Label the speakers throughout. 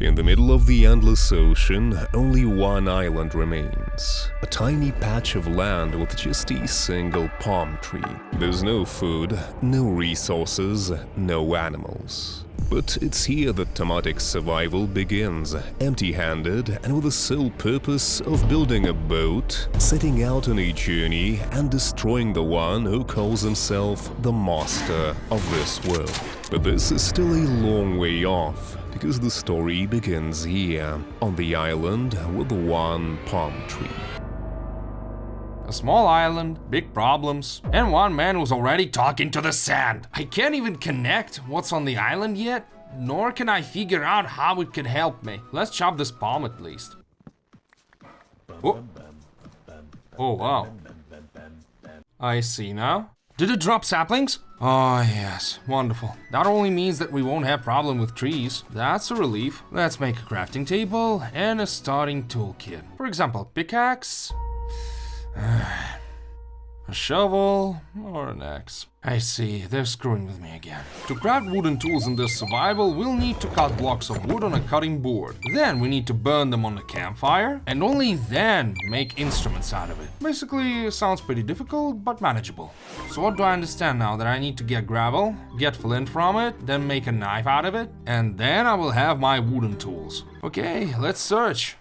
Speaker 1: In the middle of the endless ocean, only one island remains. A tiny patch of land with just a single palm tree. There's no food, no resources, no animals. But it's here that Tomatic's survival begins, empty-handed and with the sole purpose of building a boat, setting out on a journey and destroying the one who calls himself the master of this world. But this is still a long way off, because the story begins here, on the island with one palm tree.
Speaker 2: A small island, big problems, and one man who's already talking to the sand. I can't even connect what's on the island yet, nor can I figure out how it could help me. Let's chop this palm at least. Oh, oh wow. I see now. Did it drop saplings? Oh yes, wonderful. That only means that we won't have problem with trees. That's a relief. Let's make a crafting table and a starting toolkit. For example, pickaxe, a shovel, or an axe. I see, they're screwing with me again. To craft wooden tools in this survival, we'll need to cut blocks of wood on a cutting board. Then we need to burn them on the campfire, and only then make instruments out of it. Basically, it sounds pretty difficult, but manageable. So what do I understand now? That I need to get gravel, get flint from it, then make a knife out of it, and then I will have my wooden tools. Okay, let's search.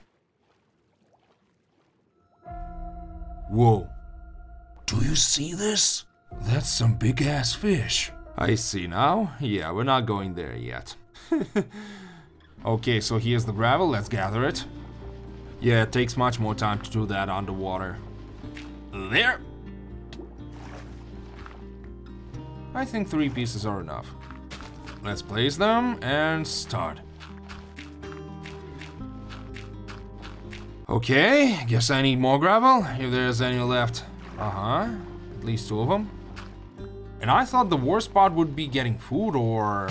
Speaker 2: Whoa. Do you see this? That's some big-ass fish. I see now. Yeah, we're not going there yet. Okay, so here's the gravel. Let's gather it. Yeah, it takes much more time to do that underwater. There. I think 3 pieces are enough. Let's place them and start. Okay, guess I need more gravel, if there's any left. Uh-huh, at least 2 of them. And I thought the worst part would be getting food or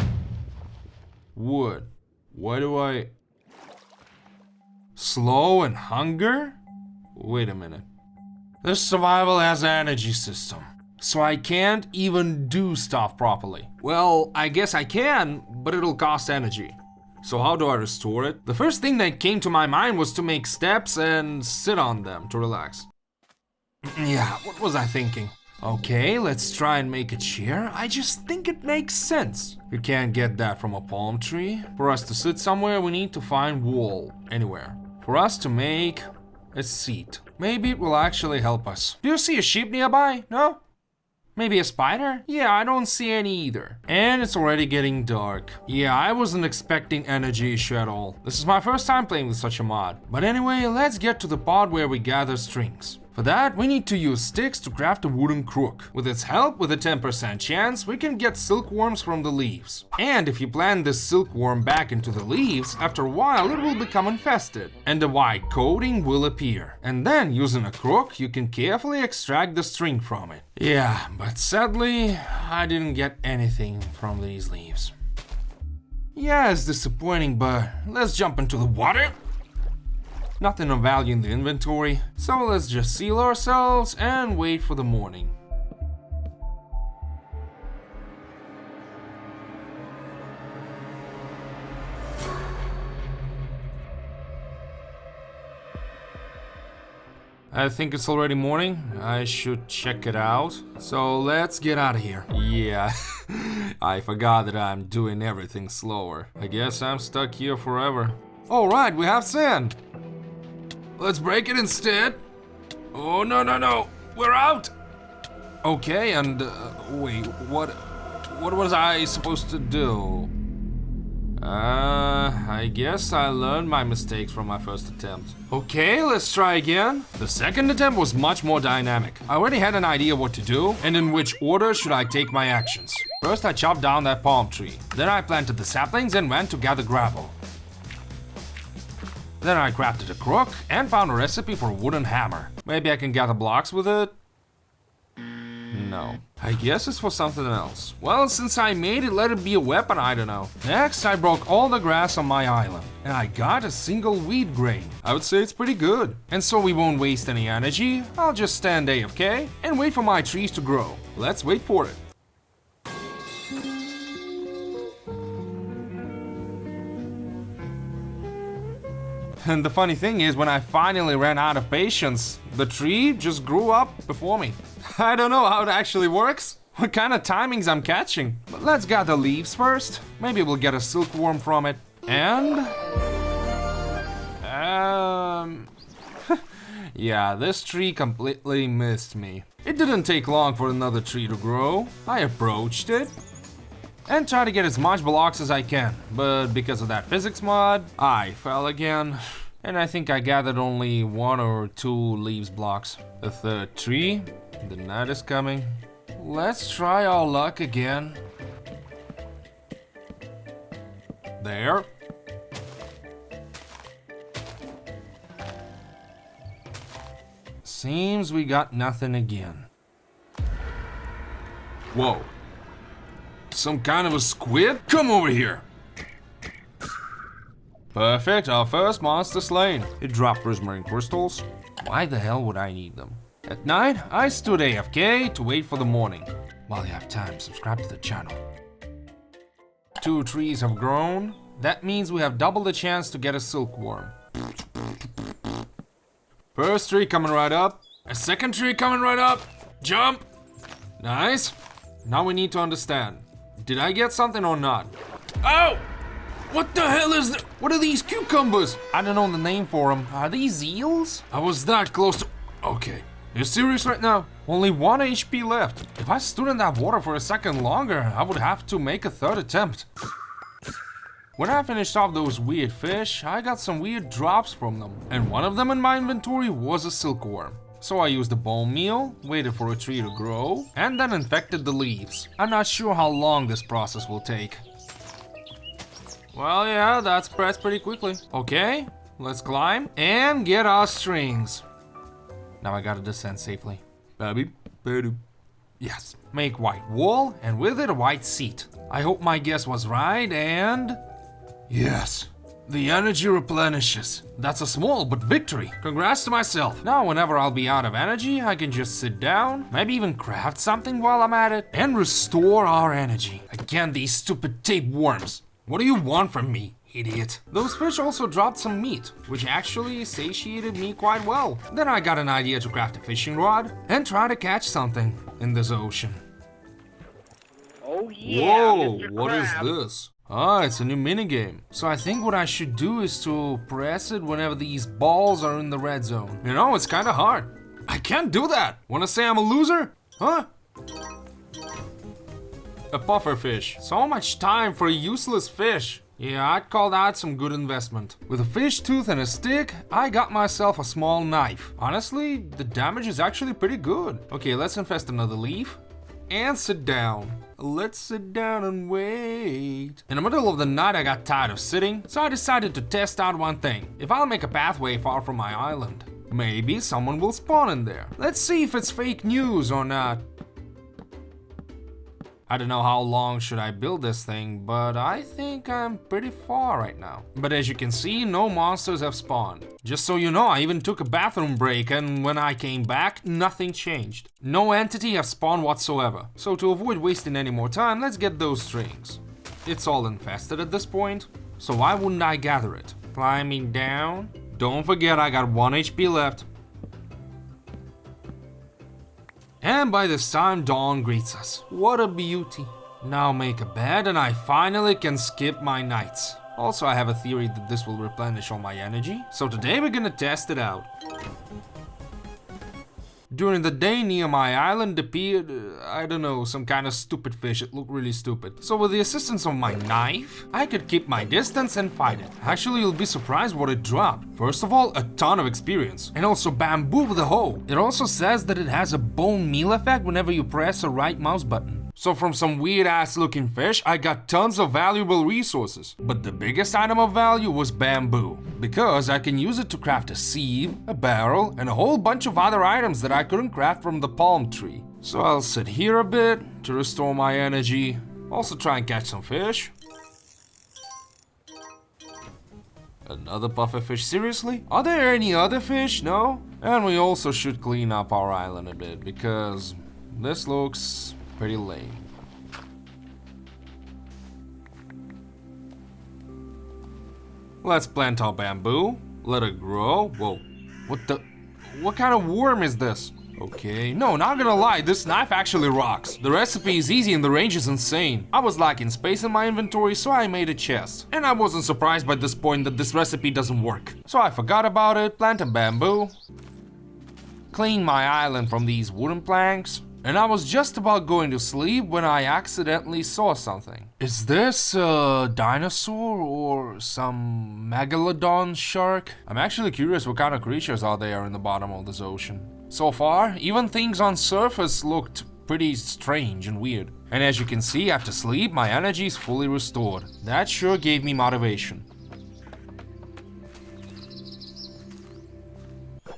Speaker 2: wood. Why do I... Slow and hunger? Wait a minute. This survival has an energy system, so I can't even do stuff properly. Well, I guess I can, but it'll cost energy. So how do I restore it? The first thing that came to my mind was to make steps and sit on them to relax. Yeah, what was I thinking? Okay, let's try and make a chair. I just think it makes sense. You can't get that from a palm tree. For us to sit somewhere, we need to find wool anywhere. For us to make a seat. Maybe it will actually help us. Do you see a sheep nearby? No? Maybe a spider? Yeah, I don't see any either. And it's already getting dark. Yeah, I wasn't expecting energy issue at all. This is my first time playing with such a mod. But anyway, let's get to the part where we gather strings. For that, we need to use sticks to craft a wooden crook. With its help, with a 10% chance, we can get silkworms from the leaves. And if you plant this silkworm back into the leaves, after a while it will become infested, and a white coating will appear. And then, using a crook, you can carefully extract the string from it. Yeah, but sadly, I didn't get anything from these leaves. Yeah, it's disappointing, but let's jump into the water. Nothing of value in the inventory, so let's just seal ourselves and wait for the morning. I think it's already morning. I should check it out. So let's get out of here. Yeah, I forgot that I'm doing everything slower. I guess I'm stuck here forever. Alright, we have sand. Let's break it instead. Oh, no, no, no. We're out. Okay, and wait, what was I supposed to do? I guess I learned my mistakes from my first attempt. Okay, let's try again. The second attempt was much more dynamic. I already had an idea what to do, and in which order should I take my actions. First, I chopped down that palm tree. Then I planted the saplings and went to gather gravel. Then I crafted a crook and found a recipe for a wooden hammer. Maybe I can gather blocks with it? No. I guess it's for something else. Well, since I made it, let it be a weapon, I don't know. Next, I broke all the grass on my island. And I got a single wheat grain. I would say it's pretty good. And so we won't waste any energy, I'll just stand AFK and wait for my trees to grow. Let's wait for it. And the funny thing is, when I finally ran out of patience, the tree just grew up before me. I don't know how it actually works, what kind of timings I'm catching. But let's gather leaves first. Maybe we'll get a silkworm from it. And... yeah, this tree completely missed me. It didn't take long for another tree to grow. I approached it and tried to get as much blocks as I can, but because of that physics mod, I fell again. And I think I gathered only 1 or 2 leaves blocks. A third tree, the night is coming. Let's try our luck again. There. Seems we got nothing again. Whoa. Some kind of a squid? Come over here. Perfect, our first monster slain. It dropped prismarine crystals. Why the hell would I need them? At night, I stood AFK to wait for the morning. While you have time, subscribe to the channel. 2 trees have grown. That means we have double the chance to get a silkworm. First tree coming right up. A second tree coming right up. Jump. Nice. Now we need to understand. Did I get something or not? Oh! What the hell is that? What are these cucumbers? I don't know the name for them. Are these eels? I was that close to... Okay. You're serious right now? Only 1 HP left. If I stood in that water for a second longer, I would have to make a 3rd attempt. When I finished off those weird fish, I got some weird drops from them. And one of them in my inventory was a silkworm. So I used the bone meal, waited for a tree to grow, and then infected the leaves. I'm not sure how long this process will take. Well, yeah, that spreads pretty quickly. Okay, let's climb and get our strings. Now I gotta descend safely. Yes, make white wool and with it a white seat. I hope my guess was right and... Yes, the energy replenishes. That's a small but victory. Congrats to myself. Now whenever I'll be out of energy, I can just sit down, maybe even craft something while I'm at it, and restore our energy. Again, these stupid tapeworms. What do you want from me, idiot? Those fish also dropped some meat, which actually satiated me quite well. Then I got an idea to craft a fishing rod and try to catch something in this ocean.
Speaker 3: Oh yeah,
Speaker 2: Whoa,
Speaker 3: Mr.
Speaker 2: what is
Speaker 3: Crab.
Speaker 2: this? Ah, it's a new minigame. So I think what I should do is to press it whenever these balls are in the red zone. You know, it's kinda hard. I can't do that. Wanna say I'm a loser? Huh? A puffer fish. So much time for a useless fish. Yeah, I'd call that some good investment. With a fish tooth and a stick, I got myself a small knife. Honestly, the damage is actually pretty good. Okay, let's infest another leaf. And sit down. Let's sit down and wait. In the middle of the night, I got tired of sitting, so I decided to test out one thing. If I'll make a pathway far from my island, maybe someone will spawn in there. Let's see if it's fake news or not. I don't know how long should I build this thing, but I think I'm pretty far right now. But as you can see, no monsters have spawned. Just so you know, I even took a bathroom break, and when I came back, nothing changed. No entity have spawned whatsoever. So to avoid wasting any more time, let's get those strings. It's all infested at this point, so why wouldn't I gather it? Climbing down. Don't forget I got 1 HP left. And by this time, dawn greets us. What a beauty. Now make a bed and I finally can skip my nights. Also, I have a theory that this will replenish all my energy. So today we're gonna test it out. During the day near my island appeared, I don't know, some kind of stupid fish. It looked really stupid. So with the assistance of my knife, I could keep my distance and fight it. Actually, you'll be surprised what it dropped. First of all, a ton of experience. And also bamboo with a hoe. It also says that it has a bone meal effect whenever you press the right mouse button. So from some weird ass looking fish, I got tons of valuable resources. But the biggest item of value was bamboo, because I can use it to craft a sieve, a barrel, and a whole bunch of other items that I couldn't craft from the palm tree. So I'll sit here a bit to restore my energy, also try and catch some fish. Another pufferfish, seriously? Are there any other fish? No? And we also should clean up our island a bit, because this looks pretty lame. Let's plant our bamboo. Let it grow. Whoa. What kind of worm is this? Okay, no, not gonna lie, this knife actually rocks. The recipe is easy and the range is insane. I was lacking space in my inventory, so I made a chest. And I wasn't surprised by this point that this recipe doesn't work. So I forgot about it, planted bamboo, cleaned my island from these wooden planks, and I was just about going to sleep when I accidentally saw something. Is this a dinosaur or some megalodon shark? I'm actually curious what kind of creatures are there in the bottom of this ocean. So far, even things on surface looked pretty strange and weird. And as you can see, after sleep, my energy is fully restored. That sure gave me motivation.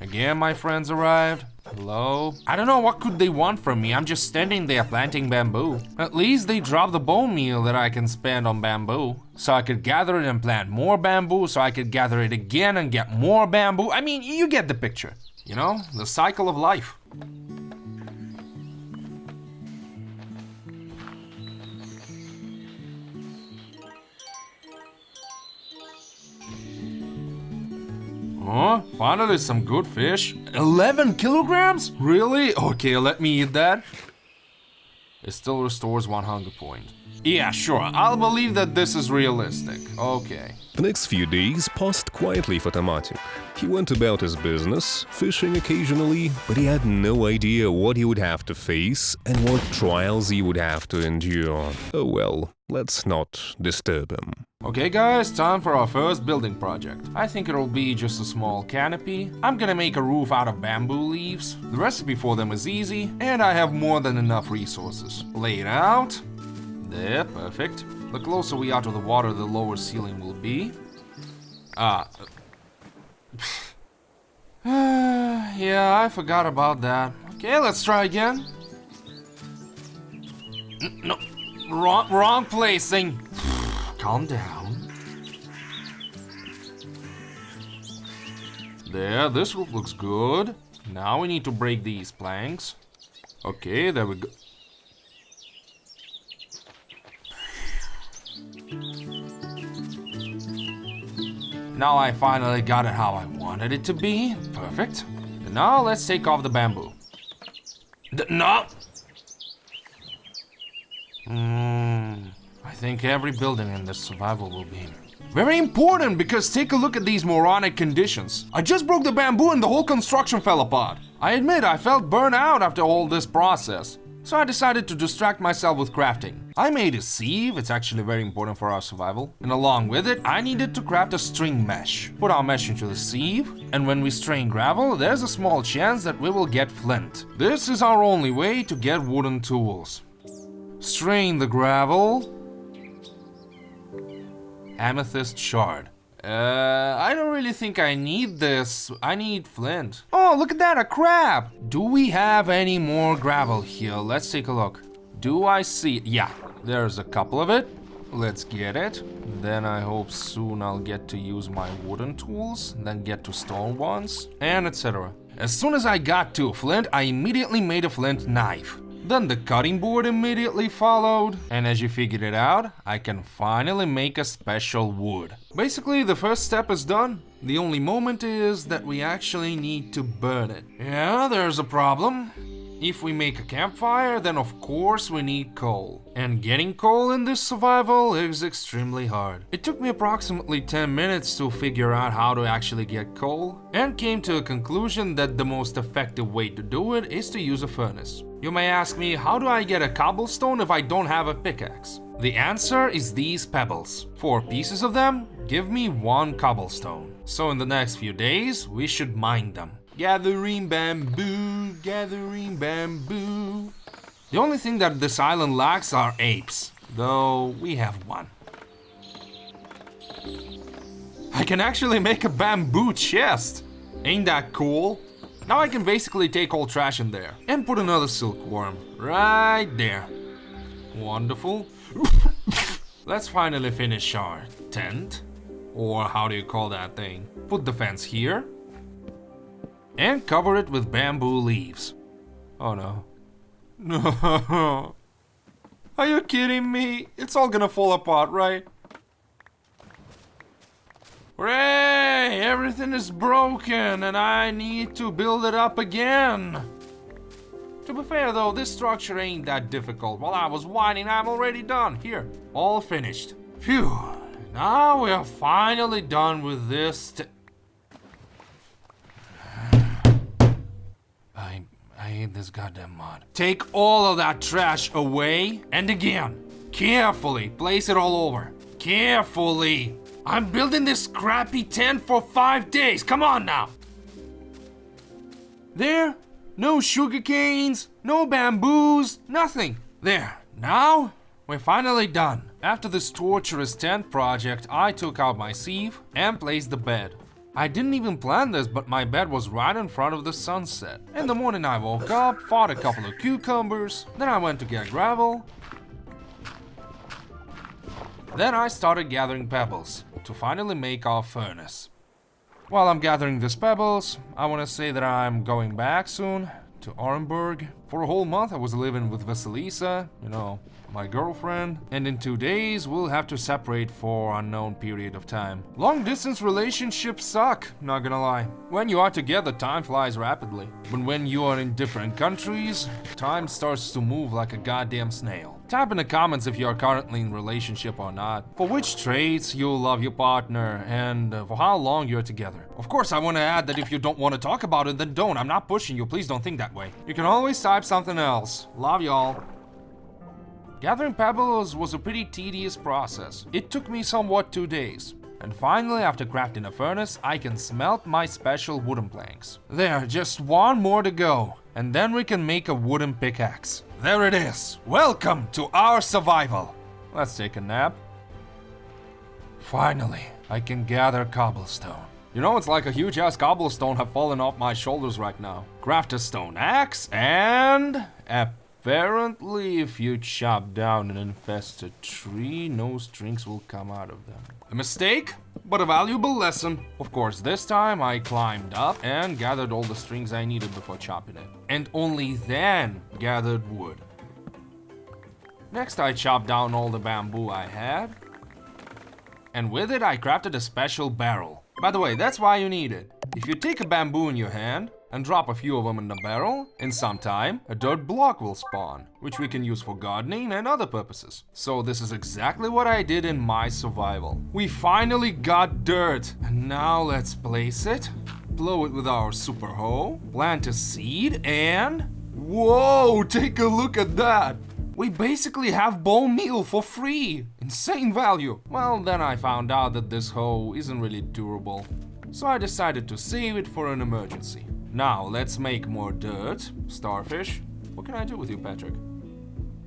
Speaker 2: Again, my friends arrived. Hello? I don't know what could they want from me, I'm just standing there planting bamboo. At least they dropped the bone meal that I can spend on bamboo. So I could gather it and plant more bamboo, so I could gather it again and get more bamboo. I mean, you get the picture. You know, the cycle of life. Huh? Finally some good fish. 11 kilograms? Really? Okay, let me eat that. It still restores 1 hunger point. Yeah, sure, I'll believe that this is realistic. Okay.
Speaker 1: The next few days passed quietly for Tomatic. He went about his business, fishing occasionally, but he had no idea what he would have to face and what trials he would have to endure. Oh well, let's not disturb him.
Speaker 2: Okay guys, time for our first building project. I think it'll be just a small canopy. I'm gonna make a roof out of bamboo leaves. The recipe for them is easy, and I have more than enough resources. Lay it out. There, perfect. The closer we are to the water, the lower ceiling will be. Yeah, I forgot about that. Okay, let's try again. No, wrong placing. Calm down. There, this roof looks good. Now we need to break these planks. Okay, there we go. Now I finally got it how I wanted it to be. Perfect. And now let's take off the bamboo. No! I think every building in this survival will be very important, because take a look at these moronic conditions. I just broke the bamboo and the whole construction fell apart. I admit I felt burnt out after all this process. So I decided to distract myself with crafting. I made a sieve, it's actually very important for our survival. And along with it, I needed to craft a string mesh. Put our mesh into the sieve, and when we strain gravel, there's a small chance that we will get flint. This is our only way to get wooden tools. Strain the gravel. Amethyst shard. I don't really think I need this. I need flint. Oh, look at that, a crab! Do we have any more gravel here? Let's take a look. Do I see it? Yeah, there's a couple of it. Let's get it. Then I hope soon I'll get to use my wooden tools, then get to stone ones, and etc. As soon as I got to flint, I immediately made a flint knife. Then the cutting board immediately followed, and as you figured it out, I can finally make a special wood. Basically, the first step is done. The only moment is that we actually need to burn it. Yeah, there's a problem. If we make a campfire, then of course we need coal. And getting coal in this survival is extremely hard. It took me approximately 10 minutes to figure out how to actually get coal, and came to a conclusion that the most effective way to do it is to use a furnace. You may ask me, how do I get a cobblestone if I don't have a pickaxe? The answer is these pebbles. 4 pieces of them give me 1 cobblestone. So in the next few days, we should mine them. Gathering bamboo, gathering bamboo. The only thing that this island lacks are apes, though we have one. I can actually make a bamboo chest. Ain't that cool? Now I can basically take all trash in there and put another silkworm right there. Wonderful. Let's finally finish our tent, or how do you call that thing? Put the fence here and cover it with bamboo leaves. Oh no. No. Are you kidding me? It's all gonna fall apart, right? Hooray! everything is broken and I need to build it up again. To be fair though, this structure ain't that difficult. While I was whining, I'm already done. Here, all finished. Phew, now we're finally done with this. I hate this goddamn mod. Take all of that trash away, and again, carefully place it all over. Carefully. I'm building this crappy tent for 5 days. Come on now. There. No sugar canes, no bamboos, nothing. There. Now, we're finally done. After this torturous tent project, I took out my sieve and placed the bed. I didn't even plan this, but my bed was right in front of the sunset. In the morning I woke up, fought a couple of cucumbers, then I went to get gravel. Then I started gathering pebbles to finally make our furnace. While I'm gathering these pebbles, I want to say that I'm going back soon to Orenburg. For a whole month I was living with Vasilisa, you know, my girlfriend, and in 2 days we'll have to separate for unknown period of time. Long distance relationships suck, not gonna lie. When you are together, time flies rapidly. But when you are in different countries, time starts to move like a goddamn snail. Type in the comments if you are currently in a relationship or not, for which traits you love your partner, and for how long you're together. Of course, I want to add that if you don't want to talk about it, then don't. I'm not pushing you, please don't think that way. You can always type something else. Love y'all. Gathering pebbles was a pretty tedious process. It took me somewhat 2 days. And finally, after crafting a furnace, I can smelt my special wooden planks. There, just one more to go, and then we can make a wooden pickaxe. There it is! Welcome to our survival! Let's take a nap. Finally, I can gather cobblestone. You know, it's like a huge ass cobblestone have fallen off my shoulders right now. Craft a stone axe, and apparently if you chop down an infested tree, no strings will come out of them. A mistake, but a valuable lesson. Of course, this time I climbed up and gathered all the strings I needed before chopping it. And only then gathered wood. Next I chopped down all the bamboo I had. And with it I crafted a special barrel. By the way, that's why you need it. If you take a bamboo in your hand and drop a few of them in the barrel, in some time, a dirt block will spawn, which we can use for gardening and other purposes. So this is exactly what I did in my survival. We finally got dirt, and now let's place it, blow it with our super hoe, plant a seed, and... Whoa, take a look at that! We basically have bone meal for free! Insane value! Well, then I found out that this hoe isn't really durable, so I decided to save it for an emergency. Now, let's make more dirt. Starfish. What can I do with you, Patrick?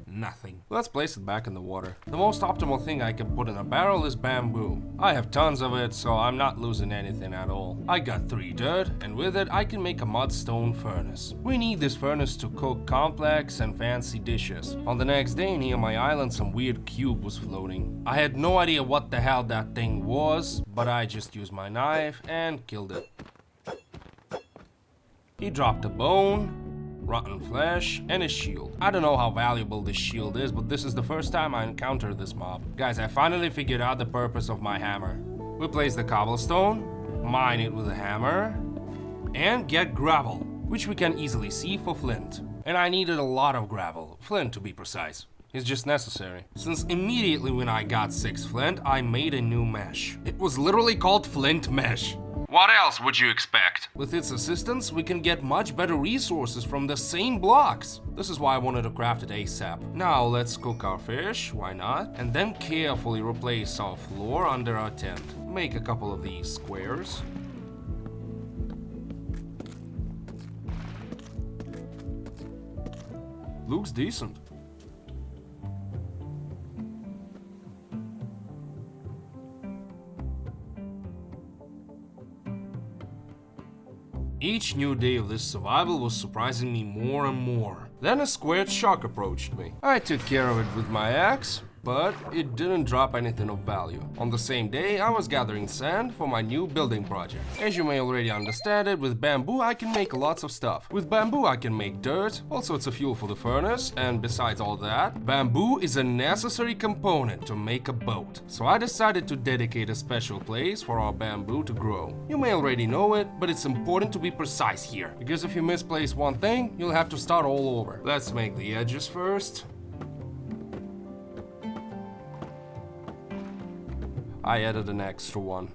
Speaker 2: Nothing. Let's place it back in the water. The most optimal thing I can put in a barrel is bamboo. I have tons of it, so I'm not losing anything at all. I got 3 dirt, and with it I can make a mudstone furnace. We need this furnace to cook complex and fancy dishes. On the next day near my island, some weird cube was floating. I had no idea what the hell that thing was, but I just used my knife and killed it. He dropped a bone, rotten flesh, and a shield. I don't know how valuable this shield is, but this is the first time I encountered this mob. Guys, I finally figured out the purpose of my hammer. We place the cobblestone, mine it with a hammer, and get gravel, which we can easily see for flint. And I needed a lot of gravel, flint to be precise. It's just necessary. Since immediately when I got 6 flint, I made a new mesh. It was literally called flint mesh. What else would you expect? With its assistance, we can get much better resources from the same blocks. This is why I wanted to craft it ASAP. Now let's cook our fish, why not? And then carefully replace our floor under our tent. Make a couple of these squares. Looks decent. Each new day of this survival was surprising me more and more. Then a squared shark approached me. I took care of it with my axe, but it didn't drop anything of value. On the same day, I was gathering sand for my new building project. As you may already understand it, with bamboo I can make lots of stuff. With bamboo I can make dirt, also it's a fuel for the furnace, and besides all that, bamboo is a necessary component to make a boat. So I decided to dedicate a special place for our bamboo to grow. You may already know it, but it's important to be precise here, because if you misplace one thing, you'll have to start all over. Let's make the edges first. I added an extra one.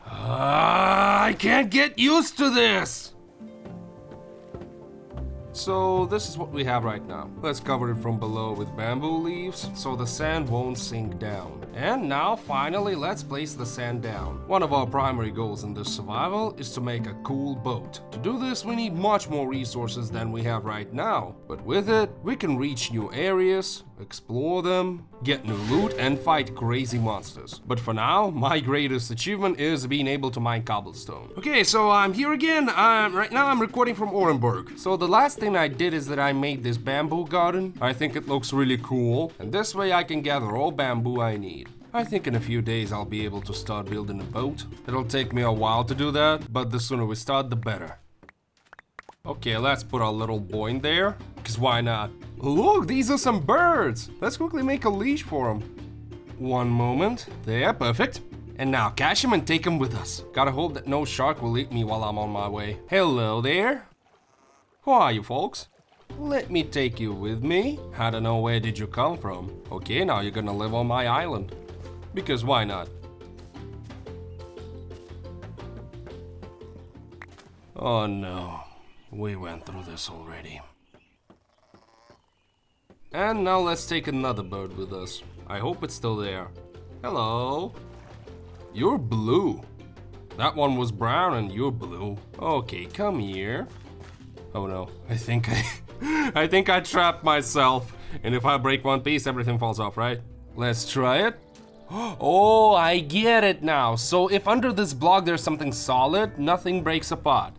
Speaker 2: I can't get used to this! So this is what we have right now. Let's cover it from below with bamboo leaves so the sand won't sink down. And now finally let's place the sand down. One of our primary goals in this survival is to make a cool boat. To do this we need much more resources than we have right now, but with it we can reach new areas, explore them, get new loot and fight crazy monsters. But for now, my greatest achievement is being able to mine cobblestone. Okay, so I'm here again. Right now I'm recording from Orenburg. So the last thing I did is that I made this bamboo garden. I think it looks really cool, and this way I can gather all bamboo I need. I think in a few days I'll be able to start building a boat. It'll take me a while to do that, but the sooner we start the better. Okay, let's put our little boy in there, because why not? Look, these are some birds! Let's quickly make a leash for them. One moment. There, perfect. And now catch him and take him with us. Gotta hope that no shark will eat me while I'm on my way. Hello there. Who are you folks? Let me take you with me. I don't know, where did you come from? Okay, now you're gonna live on my island. Because why not? Oh no. We went through this already. And now let's take another bird with us. I hope it's still there. Hello. You're blue. That one was brown and you're blue. Okay, come here. Oh no, I think I trapped myself. And if I break one piece, everything falls off, right? Let's try it. Oh, I get it now. So if under this block there's something solid, nothing breaks apart.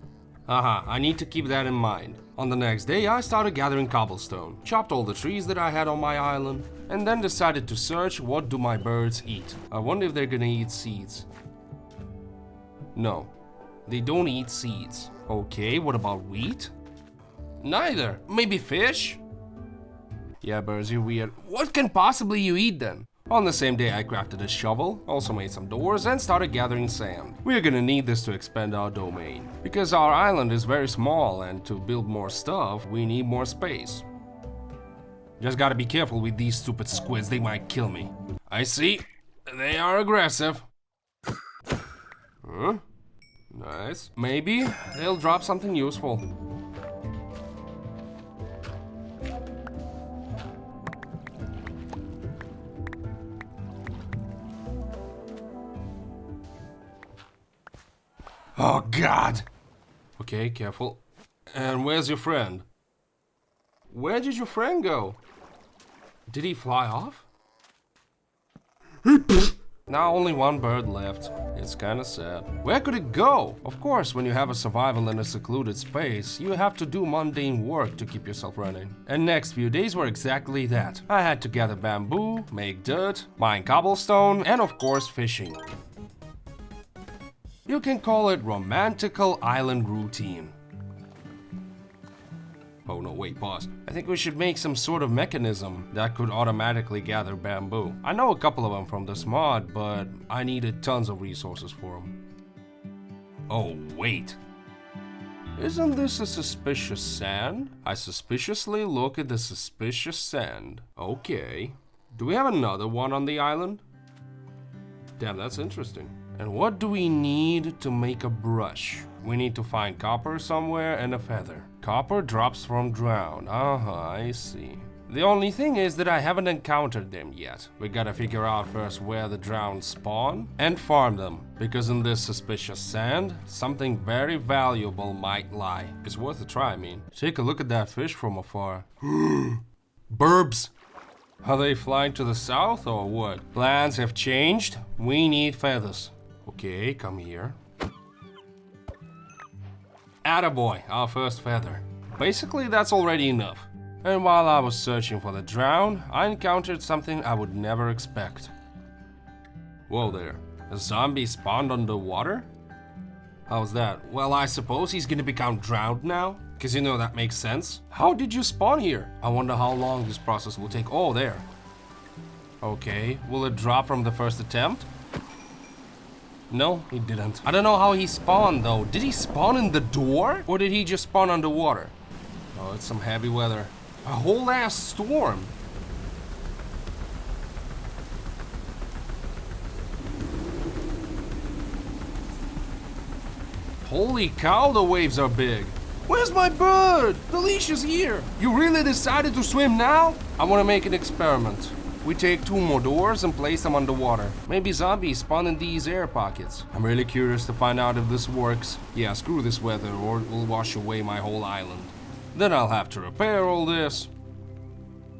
Speaker 2: I need to keep that in mind. On the next day, I started gathering cobblestone, chopped all the trees that I had on my island, and then decided to search what do my birds eat. I wonder if they're gonna eat seeds. No, they don't eat seeds. Okay, what about wheat? Neither. Maybe fish? Yeah, birds, you're weird. What can possibly you eat then? On the same day, I crafted a shovel, also made some doors, and started gathering sand. We're gonna need this to expand our domain, because our island is very small, and to build more stuff, we need more space. Just gotta be careful with these stupid squids, they might kill me. I see. They are aggressive. Huh? Nice. Maybe they'll drop something useful. Oh God! Okay, careful. And where's your friend? Where did your friend go? Did he fly off? Now only one bird left. It's kinda sad. Where could it go? Of course, when you have a survival in a secluded space, you have to do mundane work to keep yourself running. And next few days were exactly that. I had to gather bamboo, make dirt, mine cobblestone, and of course fishing. You can call it romantical island routine. Oh no, wait, pause. I think we should make some sort of mechanism that could automatically gather bamboo. I know a couple of them from this mod, but I needed tons of resources for them. Oh, wait. Isn't this a suspicious sand? I suspiciously look at the suspicious sand. Okay. Do we have another one on the island? Damn, that's interesting. And what do we need to make a brush? We need to find copper somewhere and a feather. Copper drops from drown. I see. The only thing is that I haven't encountered them yet. We gotta figure out first where the drowned spawn and farm them. Because in this suspicious sand, something very valuable might lie. It's worth a try, I mean. Take a look at that fish from afar. Burbs! Are they flying to the south or what? Plans have changed. We need feathers. Okay, come here. Attaboy, our first feather. Basically, that's already enough. And while I was searching for the drown, I encountered something I would never expect. Whoa there, a zombie spawned underwater? How's that? Well, I suppose he's gonna become drowned now? Cause you know that makes sense. How did you spawn here? I wonder how long this process will take. Oh, there. Okay, will it drop from the first attempt? No, he didn't. I don't know how he spawned though. Did he spawn in the door? Or did he just spawn underwater? Oh, it's some heavy weather. A whole ass storm. Holy cow, the waves are big. Where's my bird? Felicia's here. You really decided to swim now? I want to make an experiment. We take 2 more doors and place them underwater. Maybe zombies spawn in these air pockets. I'm really curious to find out if this works. Yeah, screw this weather or it will wash away my whole island. Then I'll have to repair all this.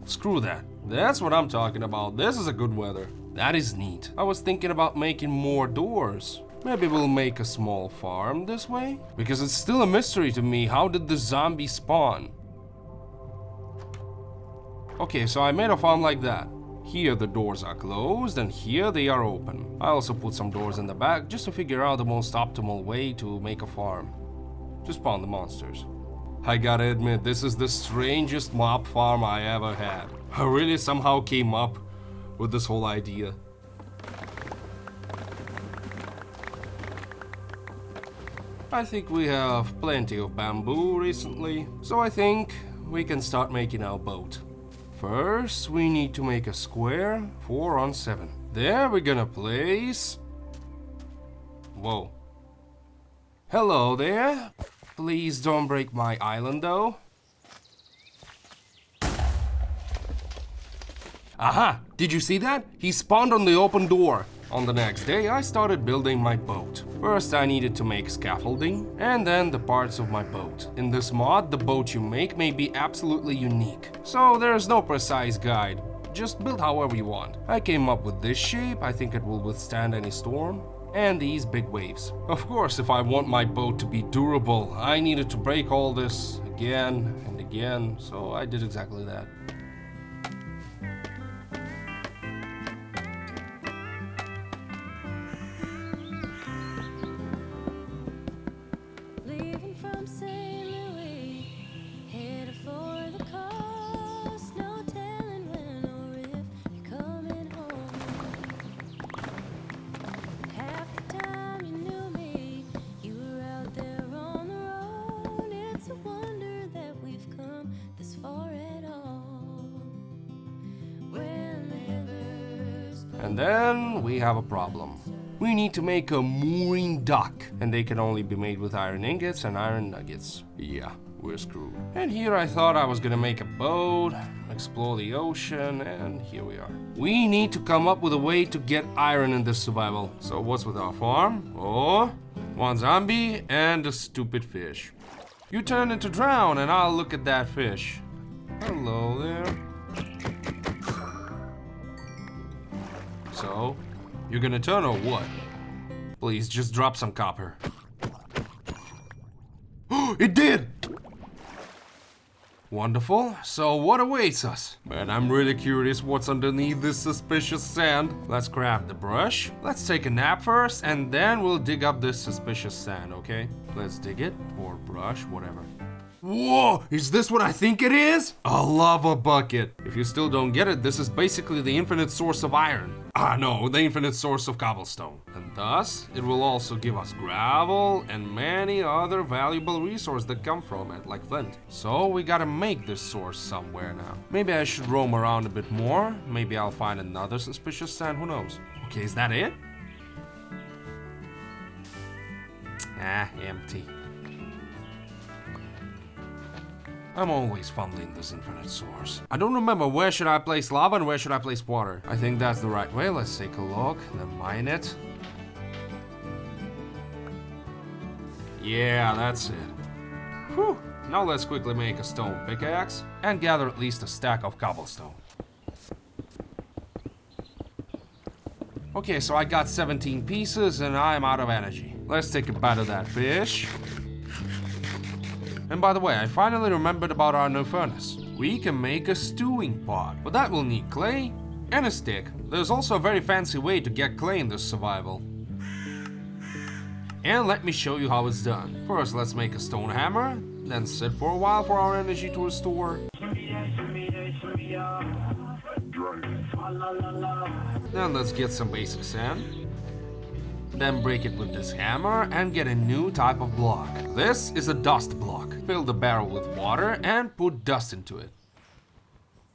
Speaker 2: Screw that. That's what I'm talking about. This is a good weather. That is neat. I was thinking about making more doors. Maybe we'll make a small farm this way? Because it's still a mystery to me, how did the zombie spawn? Okay, so I made a farm like that. Here the doors are closed and here they are open. I also put some doors in the back just to figure out the most optimal way to make a farm. To spawn the monsters. I gotta admit, this is the strangest mob farm I ever had. I really somehow came up with this whole idea. I think we have plenty of bamboo recently, so I think we can start making our boat. First, we need to make a square 4 on 7. There we're gonna place... Whoa. Hello there. Please don't break my island though. Aha! Did you see that? He spawned on the open door. On the next day, I started building my boat. First, I needed to make scaffolding, and then the parts of my boat. In this mod, the boat you make may be absolutely unique. So there is no precise guide. Just build however you want. I came up with this shape. I think it will withstand any storm. And these big waves. Of course, if I want my boat to be durable, I needed to break all this again and again. So I did exactly that. And then we have a problem. We need to make a mooring dock, and they can only be made with iron ingots and iron nuggets. Yeah, we're screwed. And here I thought I was gonna make a boat, explore the ocean, and here we are. We need to come up with a way to get iron in this survival. So what's with our farm? Oh, 1 zombie and a stupid fish. You turn into drown and I'll look at that fish. Hello there. So, you're gonna turn or what? Please, just drop some copper. It did! Wonderful. So what awaits us? Man, I'm really curious what's underneath this suspicious sand. Let's craft the brush. Let's take a nap first, and then we'll dig up this suspicious sand, okay? Let's dig it, or brush, whatever. Whoa! Is this what I think it is? A lava bucket. If you still don't get it, this is basically the infinite source of iron. Ah, no, the infinite source of cobblestone. And thus, it will also give us gravel and many other valuable resources that come from it, like flint. So we gotta make this source somewhere now. Maybe I should roam around a bit more. Maybe I'll find another suspicious sand, who knows? Okay, is that it? Ah, empty. I'm always fumbling this infinite source. I don't remember where should I place lava and where should I place water. I think that's the right way. Let's take a look, then mine it. Yeah, that's it. Whew. Now let's quickly make a stone pickaxe and gather at least a stack of cobblestone. Okay, so I got 17 pieces and I'm out of energy. Let's take a bite of that fish. And by the way, I finally remembered about our new furnace. we can make a stewing pot. But that will need clay and a stick. There's also a very fancy way to get clay in this survival. And let me show you how it's done. First, let's make a stone hammer, then sit for a while for our energy to restore. Then let's get some basic sand. Then break it with this hammer and get a new type of block. This is a dust block. Fill the barrel with water and put dust into it.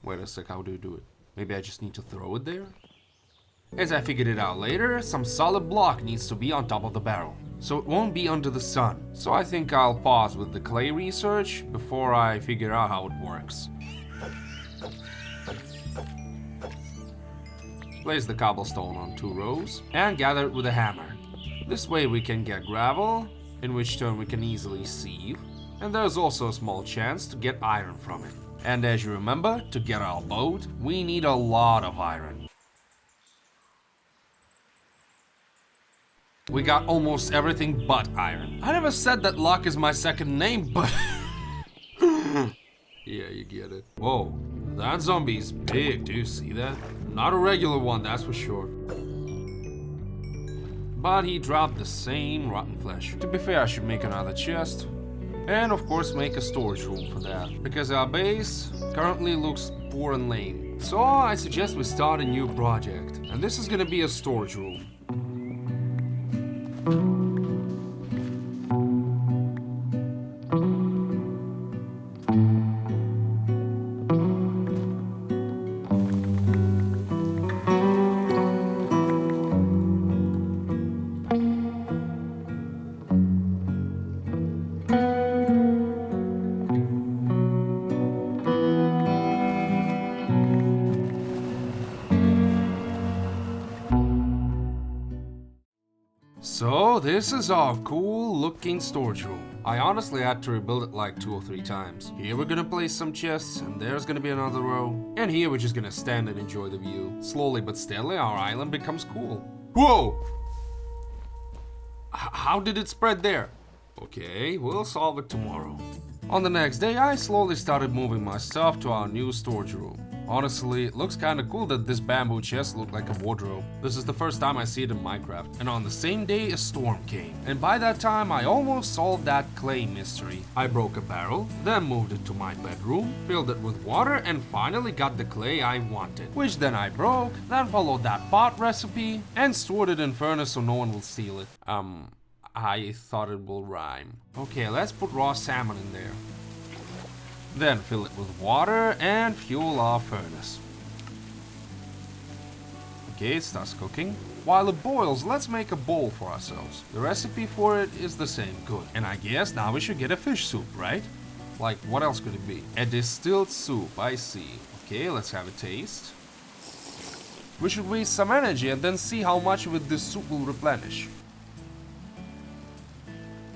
Speaker 2: Wait a sec, how do you do it? Maybe I just need to throw it there? As I figured it out later, some solid block needs to be on top of the barrel, so it won't be under the sun. So I think I'll pause with the clay research before I figure out how it works. Place the cobblestone on 2 rows and gather it with a hammer. This way we can get gravel, in which turn we can easily sieve, and there's also a small chance to get iron from it. And as you remember, to get our boat, we need a lot of iron. We got almost everything but iron. I never said that luck is my second name, but... yeah, you get it. Whoa, that zombie's big, do you see that? Not a regular one, that's for sure. But he dropped the same rotten flesh. To be fair, I should make another chest. And of course make a storage room for that. Because our base currently looks poor and lame. So I suggest we start a new project. And this is gonna be a storage room. So this is our cool looking storage room. I honestly had to rebuild it like 2 or 3 times. Here we're gonna place some chests, and there's gonna be another row. And here we're just gonna stand and enjoy the view. Slowly but steadily our island becomes cool. Whoa! How did it spread there? Okay, we'll solve it tomorrow. On the next day I slowly started moving my stuff to our new storage room. Honestly, it looks kinda cool that this bamboo chest looked like a wardrobe. This is the first time I see it in Minecraft. And on the same day a storm came. And by that time I almost solved that clay mystery. I broke a barrel, then moved it to my bedroom, filled it with water, and finally got the clay I wanted. Which then I broke, then followed that pot recipe, and stored it in furnace so no one will steal it. I thought it will rhyme. Okay, let's put raw salmon in there. Then fill it with water and fuel our furnace. Okay, it starts cooking. While it boils, let's make a bowl for ourselves. The recipe for it is the same, good. And I guess now we should get a fish soup, right? Like, what else could it be? A distilled soup, I see. Okay, let's have a taste. We should waste some energy and then see how much of it this soup will replenish.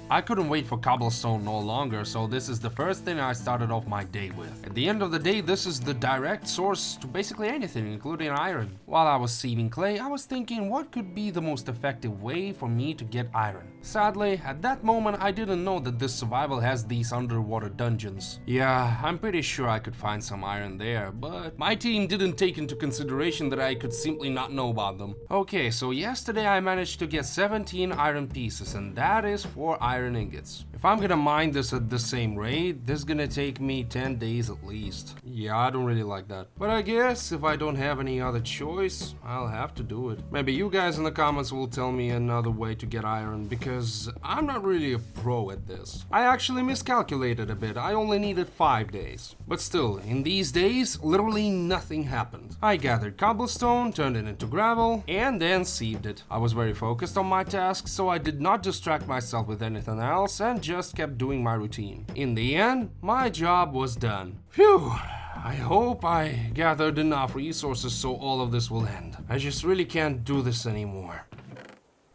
Speaker 2: I couldn't wait for cobblestone no longer, so this is the first thing I started off my day with. At the end of the day, this is the direct source to basically anything, including iron. While I was sieving clay, I was thinking what could be the most effective way for me to get iron. Sadly, at that moment I didn't know that this survival has these underwater dungeons. Yeah, I'm pretty sure I could find some iron there, but my team didn't take into consideration that I could simply not know about them. Okay, so yesterday I managed to get 17 iron pieces, and that is 4 iron ingots. If I'm gonna mine this at the same rate, this is gonna take me 10 days at least. Yeah, I don't really like that. But I guess if I don't have any other choice, I'll have to do it. Maybe you guys in the comments will tell me another way to get iron, because I'm not really a pro at this. I actually miscalculated a bit. I only needed 5 days. But still, in these days, literally nothing happened. I gathered cobblestone, turned it into gravel, and then sieved it. I was very focused on my task, so I did not distract myself with anything else and just kept doing my routine. In the end, my job was done. Phew! I hope I gathered enough resources so all of this will end. I just really can't do this anymore.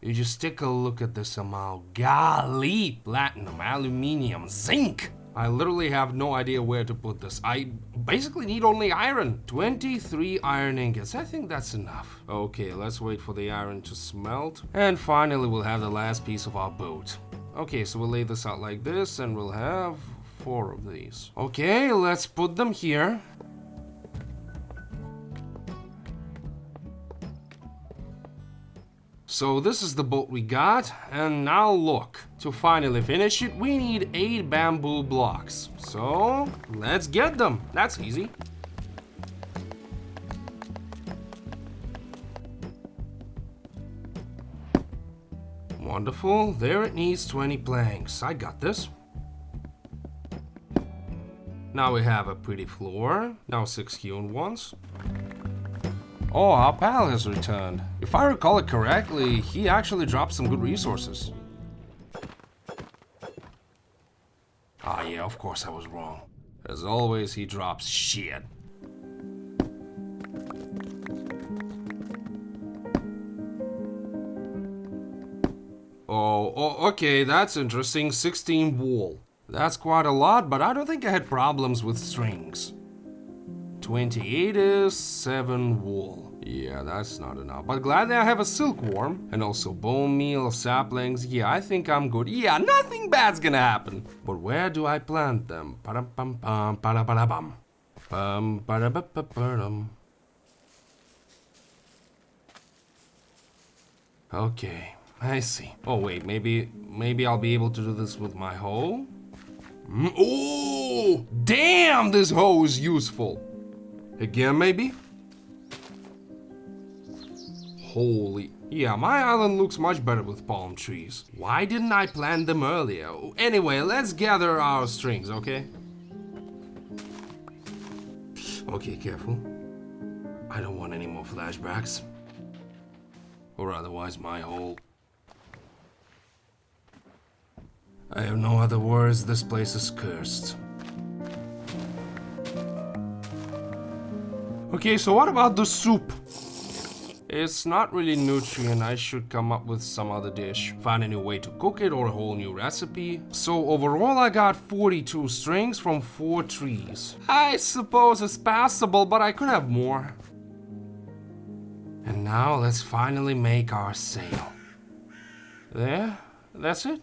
Speaker 2: You just take a look at this amount. Golly! Platinum, aluminium, zinc! I literally have no idea where to put this. I basically need only iron. 23 iron ingots. I think that's enough. Okay, let's wait for the iron to smelt. And finally we'll have the last piece of our boat. Okay, so we'll lay this out like this and we'll have 4 of these. Okay, let's put them here. So this is the boat we got, and now look. To finally finish it, we need 8 bamboo blocks. So, let's get them. That's easy. Wonderful. There it needs 20 planks. I got this. Now we have a pretty floor. Now 6 hewn ones. Oh, our pal has returned. If I recall it correctly, he actually dropped some good resources. Ah, yeah, of course I was wrong. As always, he drops shit. Oh, okay, that's interesting. 16 wool. That's quite a lot, but I don't think I had problems with strings. 28 is 7 wool. Yeah, that's not enough. But glad that I have a silkworm and also bone meal, saplings. Yeah, I think I'm good. Yeah, nothing bad's gonna happen. But where do I plant them? Pa-dum-pum-pum, pa-da-ba-da-bum. Bum-ba-da-ba-ba-ba-dum. Okay, I see. Oh wait, maybe I'll be able to do this with my hoe. Oh, damn! This hoe is useful. Again, maybe? Holy... Yeah, my island looks much better with palm trees. Why didn't I plant them earlier? Anyway, let's gather our strings, okay? Okay, careful. I don't want any more flashbacks. Or otherwise my whole... I have no other words, this place is cursed. Okay, so what about the soup? It's not really nutrient, I should come up with some other dish. Find a new way to cook it or a whole new recipe. So overall I got 42 strings from 4 trees. I suppose it's passable, but I could have more. And now let's finally make our sail. There? That's it?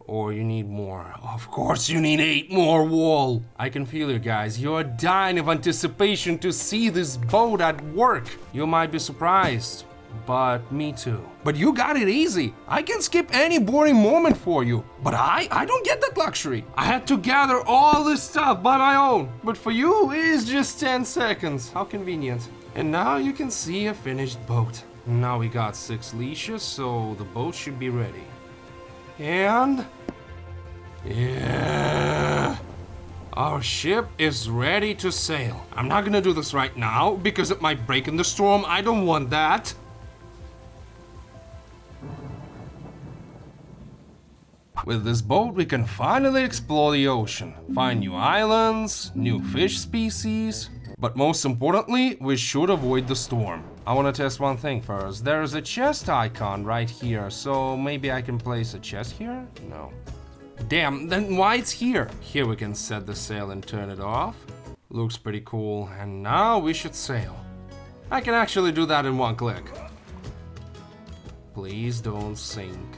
Speaker 2: Or you need more. Of course you need 8 more wool. I can feel you guys. You're dying of anticipation to see this boat at work. You might be surprised, but me too. But you got it easy. I can skip any boring moment for you. But I don't get that luxury. I had to gather all this stuff by my own. But for you, it is just 10 seconds. How convenient. And now you can see a finished boat. Now we got 6 leashes, so the boat should be ready. And... yeah, our ship is ready to sail. I'm not gonna do this right now because it might break in the storm. I don't want that. With this boat, we can finally explore the ocean, find new islands, new fish species, but most importantly, we should avoid the storm. I want to test one thing first. There is a chest icon right here, so maybe I can place a chest here? No. Damn, then why it's here? Here we can set the sail and turn it off. Looks pretty cool, and now we should sail. I can actually do that in one click. Please don't sink.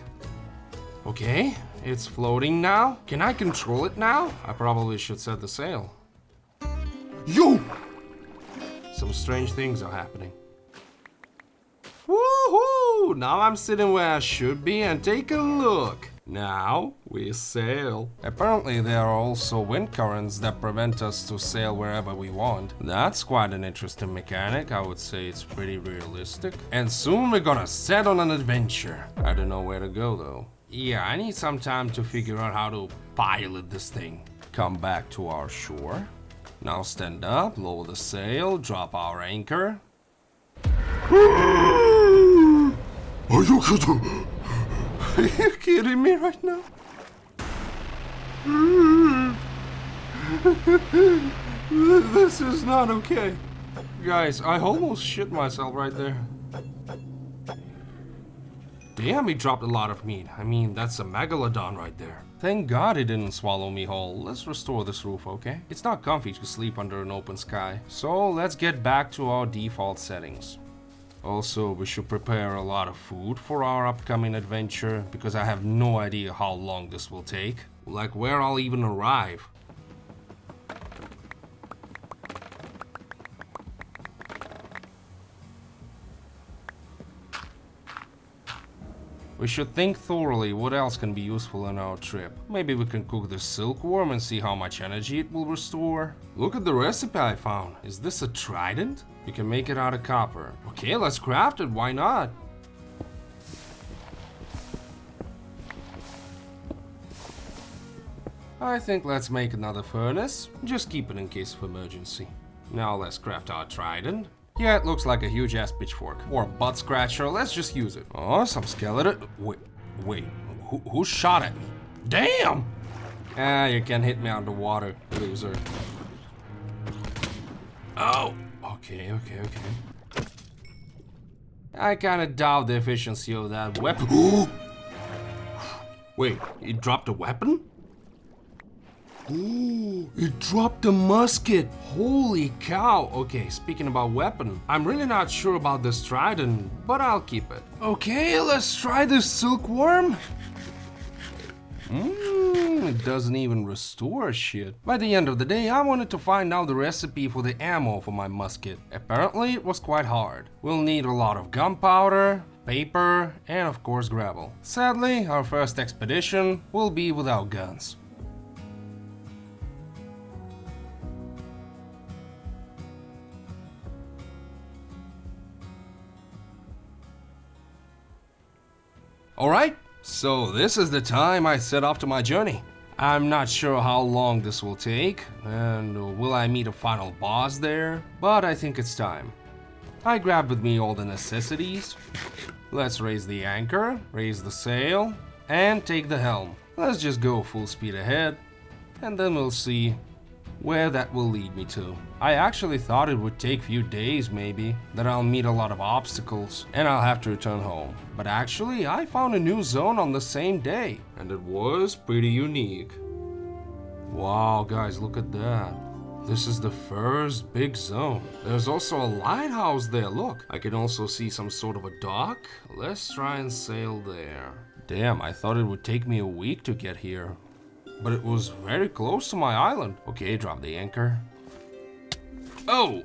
Speaker 2: Okay, it's floating now. Can I control it now? I probably should set the sail. Yo! Some strange things are happening. Woohoo! Now I'm sitting where I should be and take a look. Now we sail. Apparently there are also wind currents that prevent us to sail wherever we want. That's quite an interesting mechanic. I would say it's pretty realistic. And soon we're gonna set on an adventure. I don't know where to go though. Yeah, I need some time to figure out how to pilot this thing. Come back to our shore. Now stand up, lower the sail, drop our anchor.
Speaker 4: Are you kidding?
Speaker 2: Are you kidding me right now? This is not okay. Guys, I almost shit myself right there. Damn, he dropped a lot of meat. I mean, that's a megalodon right there. Thank God he didn't swallow me whole. Let's restore this roof, okay? It's not comfy to sleep under an open sky. So let's get back to our default settings. Also, we should prepare a lot of food for our upcoming adventure, because I have no idea how long this will take. Like where I'll even arrive. We should think thoroughly what else can be useful on our trip. Maybe we can cook the silkworm and see how much energy it will restore. Look at the recipe I found. Is this a trident? You can make it out of copper. Okay, let's craft it, why not? I think let's make another furnace. Just keep it in case of emergency. Now let's craft our trident. Yeah, it looks like a huge ass pitchfork. Or a butt scratcher, let's just use it. Oh, some skeleton. Wait, who shot at me? Damn! Ah, you can hit me underwater, loser. Oh! Okay. I kinda doubt the efficiency of that weapon. Wait, it dropped a weapon? Ooh, it dropped a musket. Holy cow. Okay, speaking about weapon, I'm really not sure about this trident, but I'll keep it. Okay, let's try this silkworm. It doesn't even restore shit. By the end of the day, I wanted to find out the recipe for the ammo for my musket. Apparently, it was quite hard. We'll need a lot of gunpowder, paper, and of course gravel. Sadly, our first expedition will be without guns. Alright, so this is the time I set off to my journey. I'm not sure how long this will take, and will I meet a final boss there, but I think it's time. I grabbed with me all the necessities. Let's raise the anchor, raise the sail, and take the helm. Let's just go full speed ahead, and then we'll see where that will lead me to. I actually thought it would take a few days maybe, that I'll meet a lot of obstacles and I'll have to return home. But actually, I found a new zone on the same day, and it was pretty unique. Wow, guys, look at that. This is the first big zone. There's also a lighthouse there, look. I can also see some sort of a dock. Let's try and sail there. Damn, I thought it would take me a week to get here. But it was very close to my island. Okay, drop the anchor. Oh!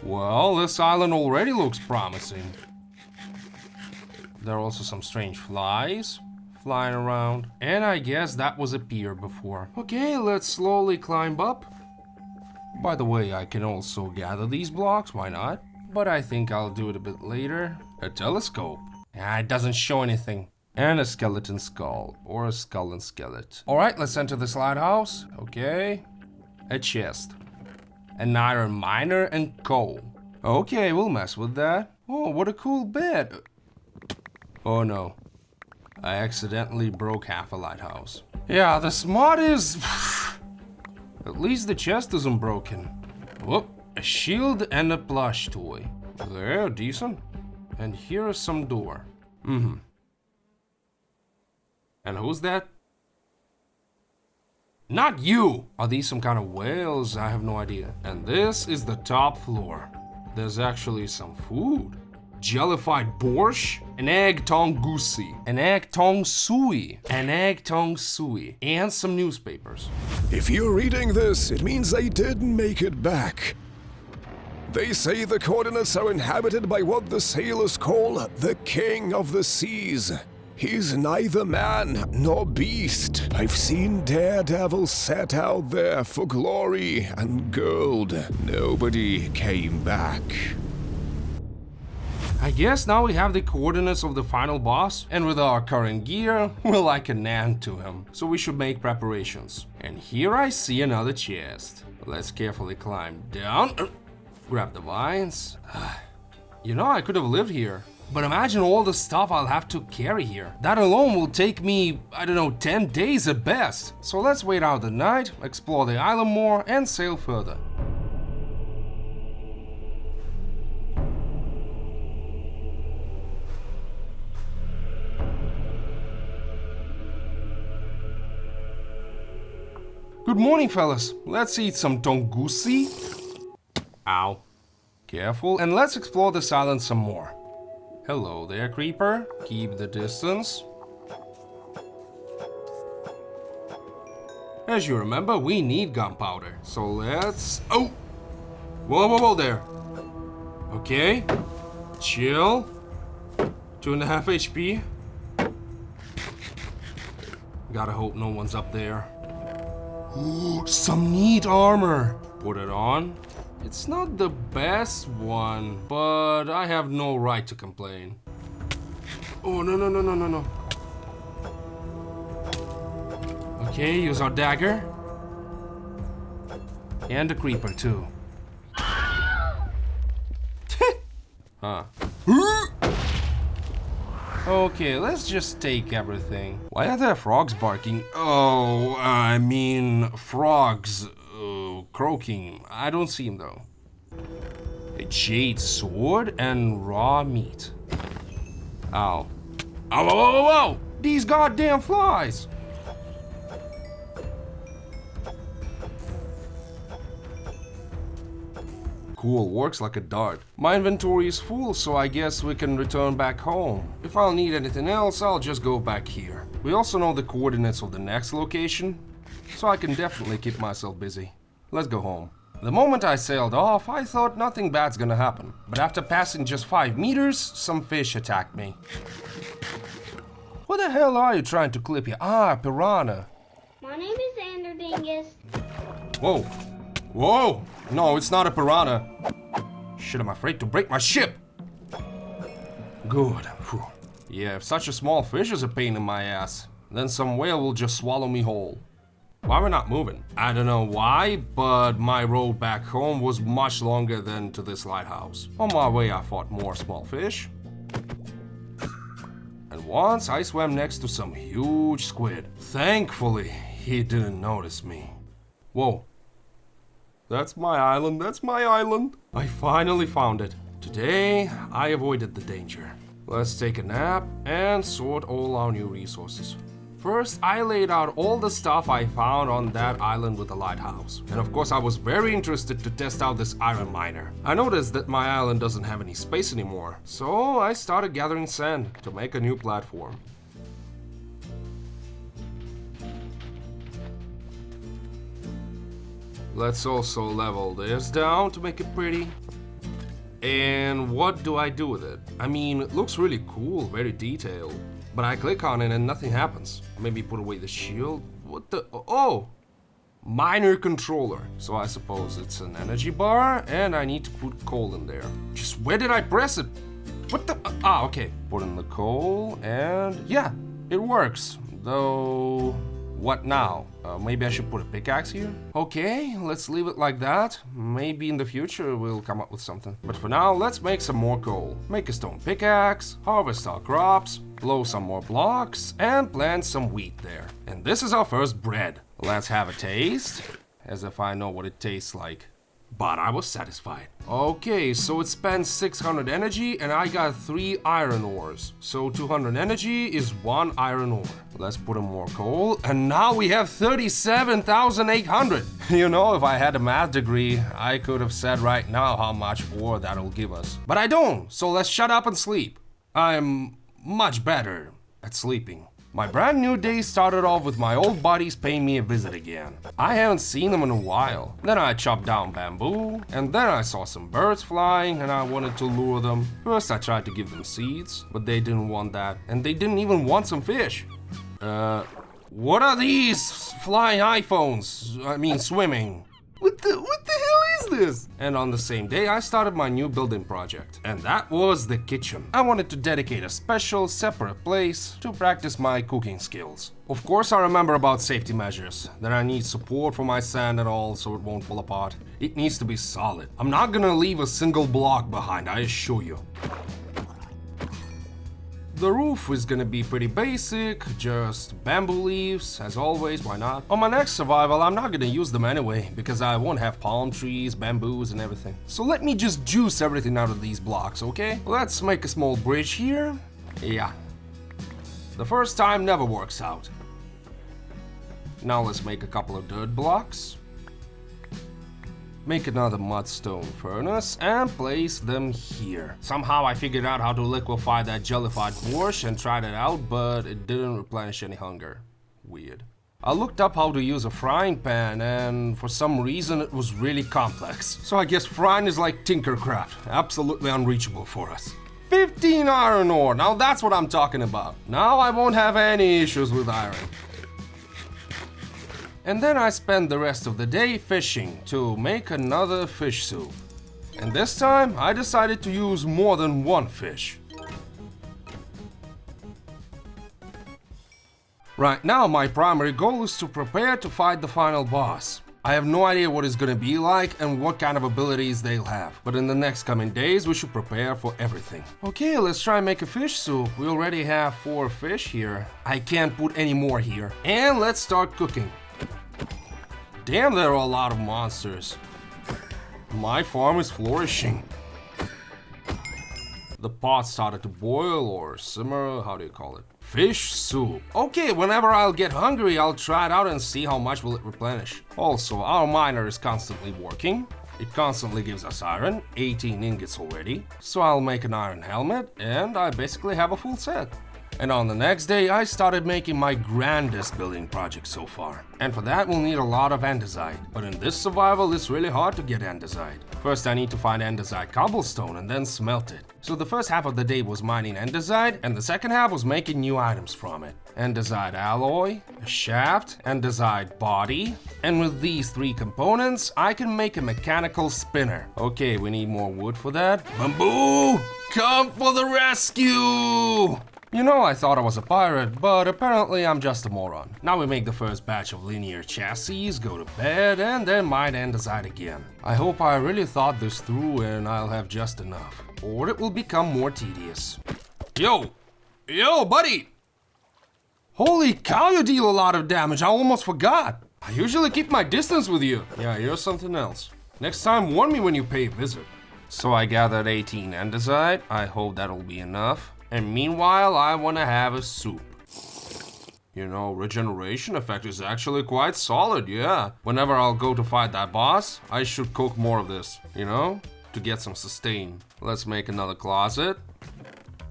Speaker 2: Well, this island already looks promising. There are also some strange flies flying around. And I guess that was a pier before. Okay, let's slowly climb up. By the way, I can also gather these blocks, why not? But I think I'll do it a bit later. A telescope. It doesn't show anything. And a skeleton skull, or a skull and skeleton. Alright, let's enter this lighthouse. Okay. A chest. An iron miner and coal. Okay, we'll mess with that. Oh, what a cool bed. Oh no. I accidentally broke half a lighthouse. Yeah, the smart is... At least the chest isn't broken. Whoop, a shield and a plush toy. They're decent. And here is some door. And who's that? Not you! Are these some kind of whales? I have no idea. And this is the top floor. There's actually some food. Jellified borscht, an egg tong goosey, an egg tong sui, an egg tong sui, and some newspapers.
Speaker 1: If you're reading this, it means they didn't make it back. They say the coordinates are inhabited by what the sailors call the King of the Seas. He's neither man nor beast. I've seen daredevils set out there for glory and gold. Nobody came back.
Speaker 2: I guess now we have the coordinates of the final boss, and with our current gear, we're like an ant to him, so we should make preparations. And here I see another chest. Let's carefully climb down, grab the vines. You know, I could have lived here, but imagine all the stuff I'll have to carry here. That alone will take me, I don't know, 10 days at best. So let's wait out the night, explore the island more, and sail further. Good morning, fellas. Let's eat some tongusi. Ow. Careful. And let's explore this island some more. Hello there, creeper. Keep the distance. As you remember, we need gunpowder. So let's... Oh! Whoa, whoa, whoa there. Okay. Chill. 2.5 HP. Gotta hope no one's up there. Ooh, some neat armor. Put it on. It's not the best one, but I have no right to complain. Oh, no, no, no, no, no, no. Okay, use our dagger. And a creeper, too. Huh. Okay, let's just take everything. Why are there frogs barking? Oh, I mean, frogs croaking. I don't see them though. A jade sword and raw meat. Ow. Ow, whoa, whoa, whoa! These goddamn flies! Cool, works like a dart. My inventory is full, so I guess we can return back home. If I'll need anything else, I'll just go back here. We also know the coordinates of the next location, so I can definitely keep myself busy. Let's go home. The moment I sailed off, I thought nothing bad's gonna happen. But after passing just 5 meters, some fish attacked me. What the hell are you trying to clip here? Ah, piranha.
Speaker 5: My name is Ander Dingus.
Speaker 2: Whoa. Whoa! No, it's not a piranha. Shit, I'm afraid to break my ship. Good. Whew. Yeah, if such a small fish is a pain in my ass, then some whale will just swallow me whole. Why are we not moving? I don't know why, but my road back home was much longer than to this lighthouse. On my way, I fought more small fish. And once I swam next to some huge squid. Thankfully, he didn't notice me. Whoa. That's my island, that's my island. I finally found it. Today, I avoided the danger. Let's take a nap and sort all our new resources. First, I laid out all the stuff I found on that island with the lighthouse. And of course, I was very interested to test out this iron miner. I noticed that my island doesn't have any space anymore, so I started gathering sand to make a new platform. Let's also level this down to make it pretty. And what do I do with it? I mean, it looks really cool, very detailed. But I click on it and nothing happens. Maybe put away the shield. What the? Oh! Miner controller. So I suppose it's an energy bar and I need to put coal in there. Just where did I press it? What the? Ah, okay. Put in the coal and yeah, it works. Though, what now? Maybe I should put a pickaxe here? Okay, let's leave it like that. Maybe in the future we'll come up with something. But for now, let's make some more coal. Make a stone pickaxe, harvest our crops, blow some more blocks, and plant some wheat there. And this is our first bread. Let's have a taste, as if I know what it tastes like. But I was satisfied. Okay, so it spends 600 energy and I got 3 iron ores. So 200 energy is 1 iron ore. Let's put in more coal and now we have 37,800. You know, if I had a math degree, I could have said right now how much ore that'll give us. But I don't, so let's shut up and sleep. I'm much better at sleeping. My brand new day started off with my old buddies paying me a visit again. I haven't seen them in a while. Then I chopped down bamboo, and then I saw some birds flying and I wanted to lure them. First I tried to give them seeds, but they didn't want that, and they didn't even want some fish. What are these flying iPhones? I mean swimming. What the hell is this? And on the same day, I started my new building project. And that was the kitchen. I wanted to dedicate a special, separate place to practice my cooking skills. Of course, I remember about safety measures, that I need support for my sand and all so it won't fall apart. It needs to be solid. I'm not gonna leave a single block behind, I assure you. The roof is gonna be pretty basic, just bamboo leaves, as always, why not? On my next survival, I'm not gonna use them anyway, because I won't have palm trees, bamboos, and everything. So let me just juice everything out of these blocks, okay? Let's make a small bridge here. Yeah. The first time never works out. Now let's make a couple of dirt blocks. Make another mudstone furnace and place them here. Somehow I figured out how to liquefy that jellified borscht and tried it out, but it didn't replenish any hunger. Weird. I looked up how to use a frying pan, and for some reason it was really complex. So I guess frying is like Tinkercraft, absolutely unreachable for us. 15 iron ore, now that's what I'm talking about. Now I won't have any issues with iron. And then I spent the rest of the day fishing to make another fish soup. And this time I decided to use more than one fish. Right now my primary goal is to prepare to fight the final boss. I have no idea what it's gonna be like and what kind of abilities they'll have, but in the next coming days we should prepare for everything. Okay, let's try and make a fish soup. We already have 4 fish here. I can't put any more here. And let's start cooking. Damn, there are a lot of monsters. My farm is flourishing. The pot started to boil or simmer, how do you call it? Fish soup. Okay, whenever I'll get hungry, I'll try it out and see how much will it replenish. Also, our miner is constantly working. It constantly gives us iron, 18 ingots already. So I'll make an iron helmet and I basically have a full set. And on the next day, I started making my grandest building project so far. And for that, we'll need a lot of andesite. But in this survival, it's really hard to get andesite. First, I need to find andesite cobblestone and then smelt it. So the first half of the day was mining andesite, and the second half was making new items from it. Andesite alloy, a shaft, andesite body. And with these 3 components, I can make a mechanical spinner. Okay, we need more wood for that. Bamboo! Come for the rescue! You know, I thought I was a pirate, but apparently I'm just a moron. Now we make the first batch of linear chassis, go to bed, and then mine andesite again. I hope I really thought this through and I'll have just enough, or it will become more tedious. Yo! Yo, buddy! Holy cow, you deal a lot of damage, I almost forgot. I usually keep my distance with you. Yeah, you're something else. Next time, warn me when you pay a visit. So I gathered 18 andesite, I hope that'll be enough. And meanwhile, I want to have a soup. You know, regeneration effect is actually quite solid, yeah. Whenever I'll go to fight that boss, I should cook more of this, you know, to get some sustain. Let's make another closet,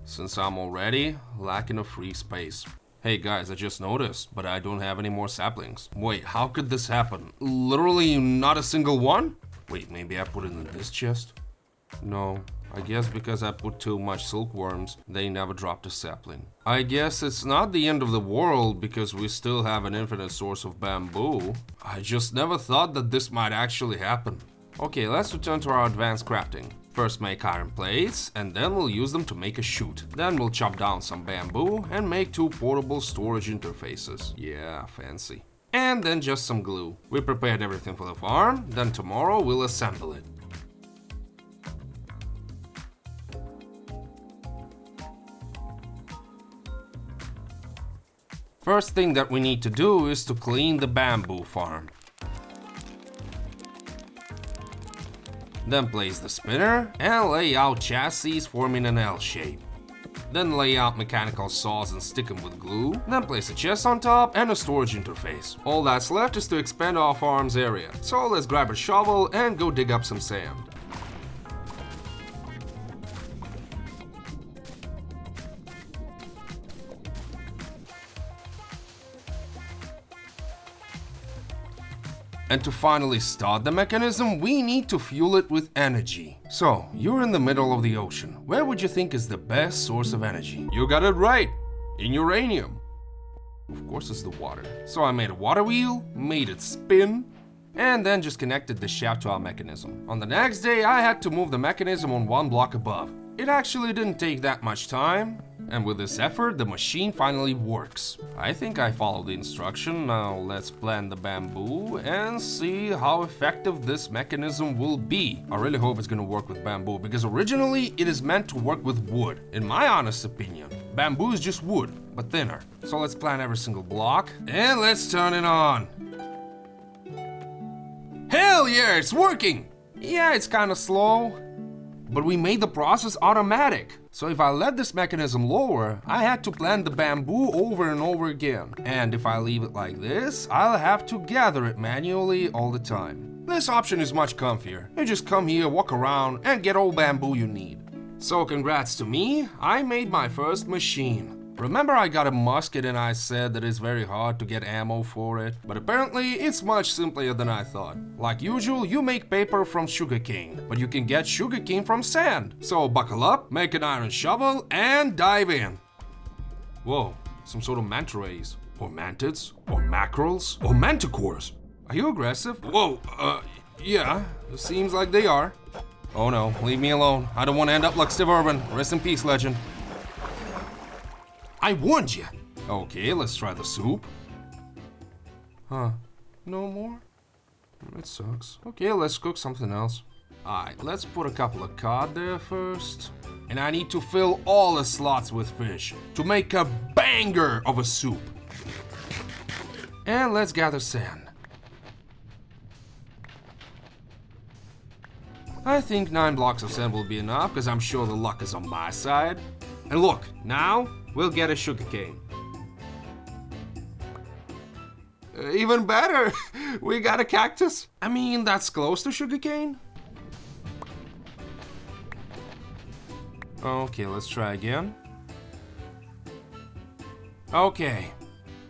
Speaker 2: since I'm already lacking a free space. Hey guys, I just noticed, but I don't have any more saplings. Wait, how could this happen? Literally not a single one? Wait, maybe I put it in this chest? No. I guess because I put too much silkworms, they never dropped a sapling. I guess it's not the end of the world because we still have an infinite source of bamboo. I just never thought that this might actually happen. Okay, let's return to our advanced crafting. First make iron plates, and then we'll use them to make a chute. Then we'll chop down some bamboo and make 2 portable storage interfaces. Yeah, fancy. And then just some glue. We prepared everything for the farm, then tomorrow we'll assemble it. First thing that we need to do is to clean the bamboo farm. Then place the spinner and lay out chassis forming an L shape. Then lay out mechanical saws and stick them with glue. Then place a chest on top and a storage interface. All that's left is to expand our farm's area. So let's grab a shovel and go dig up some sand. And to finally start the mechanism, we need to fuel it with energy. So, you're in the middle of the ocean. Where would you think is the best source of energy? You got it right! In uranium. Of course it's the water. So I made a water wheel, made it spin, and then just connected the shaft to our mechanism. On the next day, I had to move the mechanism on 1 block above. It actually didn't take that much time, and with this effort, the machine finally works. I think I followed the instruction. Now let's plant the bamboo and see how effective this mechanism will be. I really hope it's gonna work with bamboo, because originally it is meant to work with wood. In my honest opinion, bamboo is just wood, but thinner. So let's plant every single block, and let's turn it on. Hell yeah, it's working! Yeah, it's kinda slow, but we made the process automatic. So if I let this mechanism lower, I had to plant the bamboo over and over again. And if I leave it like this, I'll have to gather it manually all the time. This option is much comfier. You just come here, walk around, and get all bamboo you need. So congrats to me, I made my first machine. Remember I got a musket and I said that it's very hard to get ammo for it? But apparently it's much simpler than I thought. Like usual, you make paper from sugarcane, but you can get sugarcane from sand. So buckle up, make an iron shovel, and dive in. Whoa, some sort of manta rays. Or mantids, or mackerels, or manticores. Are you aggressive? Whoa, yeah, it seems like they are. Oh no, leave me alone. I don't want to end up like Steve Urban. Rest in peace, legend. I warned you. Okay, let's try the soup. Huh, no more? It sucks. Okay, let's cook something else. Alright, let's put a couple of cod there first. And I need to fill all the slots with fish to make a banger of a soup. And let's gather sand. I think 9 blocks of sand will be enough, because I'm sure the luck is on my side. And look, now we'll get a sugarcane. Even better, we got a cactus. I mean, that's close to sugarcane. Okay, let's try again. Okay.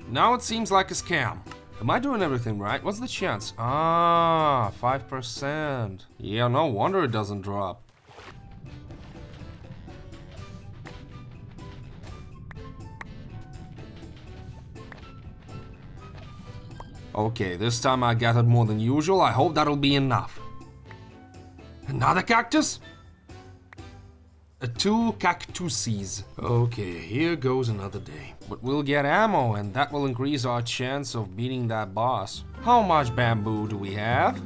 Speaker 2: Now it seems like a scam. Am I doing everything right? What's the chance? Ah, 5%. Yeah, no wonder it doesn't drop. Okay, this time I gathered more than usual. I hope that'll be enough. Another cactus? 2 cactuses. Okay, here goes another day. But we'll get ammo, and that will increase our chance of beating that boss. How much bamboo do we have?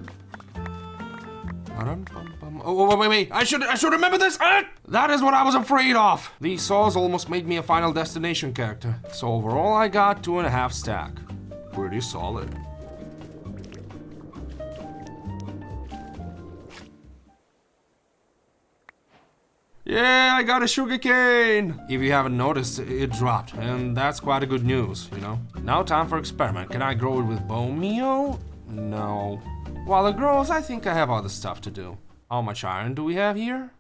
Speaker 2: Oh, wait. I should remember this! That is what I was afraid of! These saws almost made me a Final Destination character. So overall, I got 2.5 stack. Pretty solid. Yeah, I got a sugarcane! If you haven't noticed, it dropped, and that's quite a good news, you know? Now time for experiment. Can I grow it with bone meal? No. While it grows, I think I have other stuff to do. How much iron do we have here?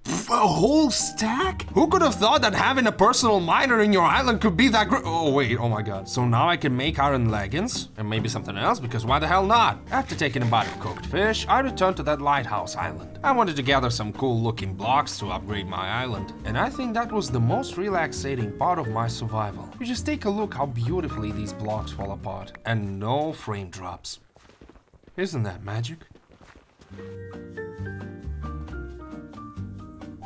Speaker 2: A whole stack? Who could have thought that having a personal miner in your island could be that great? Oh wait, oh my god. So now I can make iron leggings? And maybe something else, because why the hell not? After taking a bite of cooked fish, I returned to that lighthouse island. I wanted to gather some cool looking blocks to upgrade my island. And I think that was the most relaxating part of my survival. You just take a look how beautifully these blocks fall apart. And no frame drops. Isn't that magic?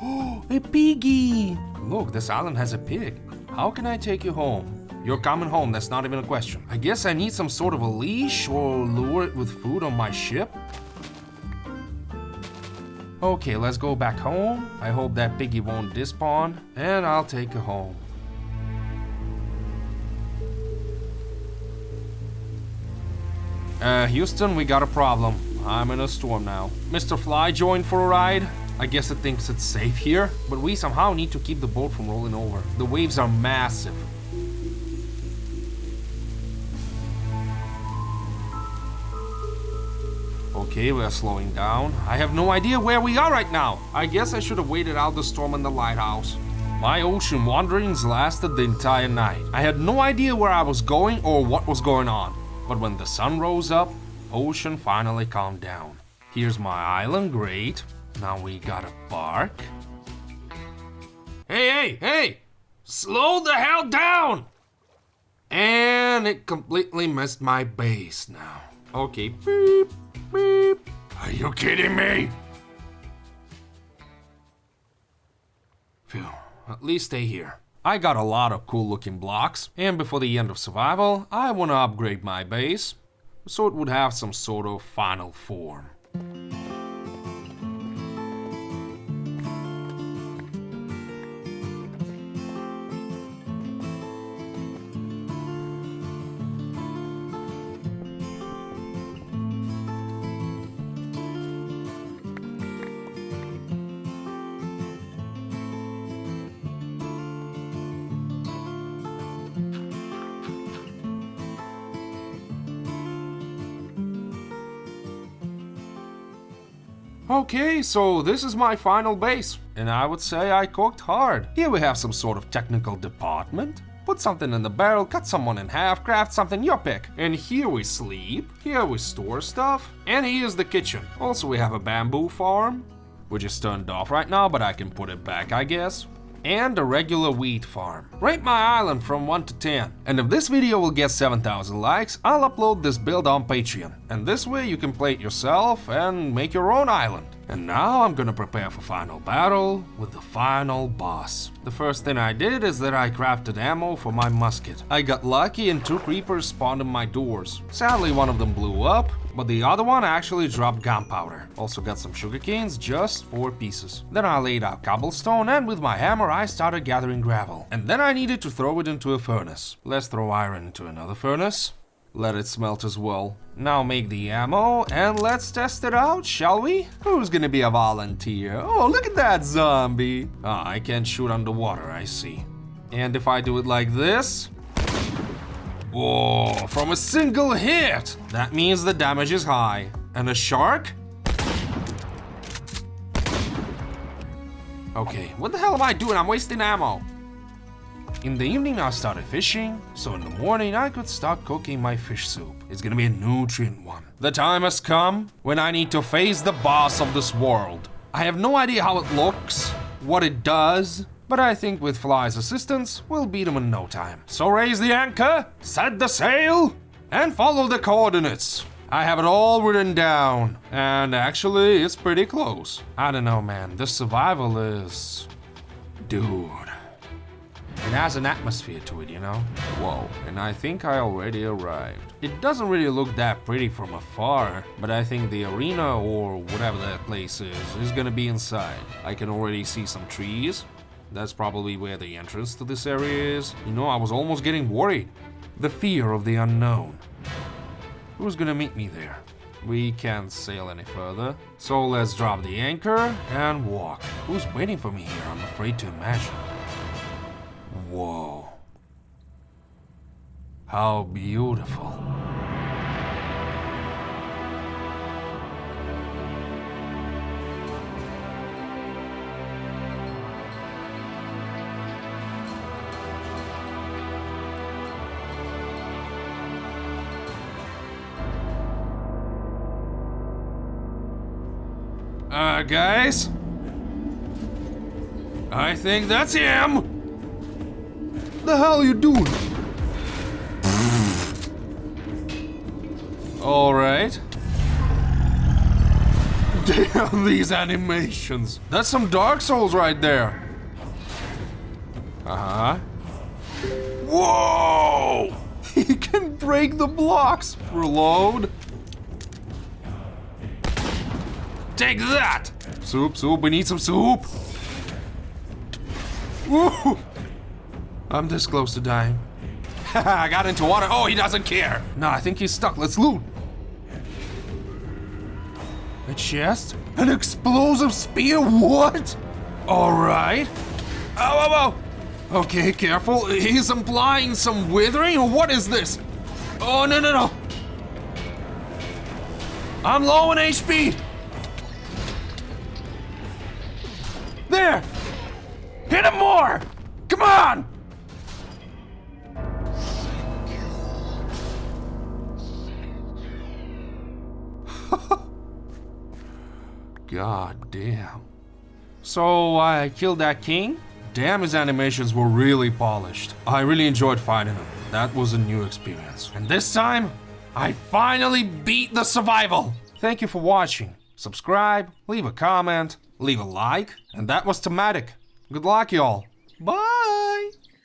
Speaker 2: Oh, a piggy! Look, this island has a pig. How can I take you home? You're coming home, that's not even a question. I guess I need some sort of a leash or lure it with food on my ship. Okay, let's go back home. I hope that piggy won't despawn, and I'll take her home. Houston, we got a problem. I'm in a storm now. Mr. Fly joined for a ride. I guess it thinks it's safe here, but we somehow need to keep the boat from rolling over. The waves are massive. Okay, we're slowing down. I have no idea where we are right now. I guess I should have waited out the storm in the lighthouse. My ocean wanderings lasted the entire night. I had no idea where I was going or what was going on. But when the sun rose up, ocean finally calmed down. Here's my island, great. Now we gotta bark. Hey! Slow the hell down! And it completely missed my base now. Okay, beep. Are you kidding me? Phew, at least stay here. I got a lot of cool looking blocks, and before the end of survival, I wanna upgrade my base, so it would have some sort of final form. Okay, so this is my final base, and I would say I cooked hard. Here we have some sort of technical department. Put something in the barrel, cut someone in half, craft something, your pick. And here we sleep, here we store stuff, and here's the kitchen. Also we have a bamboo farm, which is turned off right now, but I can put it back, I guess. And a regular wheat farm. Rate my island from 1 to 10. And if this video will get 7,000 likes, I'll upload this build on Patreon. And this way you can play it yourself and make your own island. And now I'm gonna prepare for final battle with the final boss. The first thing I did is that I crafted ammo for my musket. I got lucky and 2 creepers spawned in my doors. Sadly, one of them blew up, but the other one actually dropped gunpowder. Also got some sugar canes, just 4 pieces. Then I laid out cobblestone, and with my hammer I started gathering gravel. And then I needed to throw it into a furnace. Let's throw iron into another furnace. Let it smelt as well. Now make the ammo, and let's test it out, shall we? Who's gonna be a volunteer? Oh, look at that zombie! Ah, I can't shoot underwater, I see. And if I do it like this... Whoa, from a single hit! That means the damage is high. And a shark? Okay, what the hell am I doing? I'm wasting ammo. In the evening I started fishing, so in the morning I could start cooking my fish soup. It's gonna be a nutrient one. The time has come when I need to face the boss of this world. I have no idea how it looks, what it does, but I think with Fly's assistance, we'll beat him in no time. So raise the anchor, set the sail, and follow the coordinates. I have it all written down, and actually it's pretty close. I don't know, man, this survival is... Dude. It has an atmosphere to it, you know? Whoa, and I think I already arrived. It doesn't really look that pretty from afar, but I think the arena, or whatever that place is gonna be inside. I can already see some trees. That's probably where the entrance to this area is. You know, I was almost getting worried. The fear of the unknown. Who's gonna meet me there? We can't sail any further. So let's drop the anchor and walk. Who's waiting for me here? I'm afraid to imagine. Whoa. How beautiful. Guys? I think that's him! The hell are you doing? Alright. Damn, these animations. That's some Dark Souls right there. Uh-huh. Whoa! He can break the blocks. Reload. Take that! Soup, we need some soup. Woo! I'm this close to dying. I got into water. Oh, he doesn't care. No, I think he's stuck. Let's loot. A chest? An explosive spear? What? Alright. Oh. Okay, careful. He's implying some withering, or what is this? Oh, no. I'm low on HP. There! Hit him more! Come on! God damn. So I killed that king? Damn, his animations were really polished. I really enjoyed fighting him. That was a new experience. And this time, I finally beat the survival! Thank you for watching. Subscribe, leave a comment, leave a like, and that was Thematic. Good luck, y'all. Bye!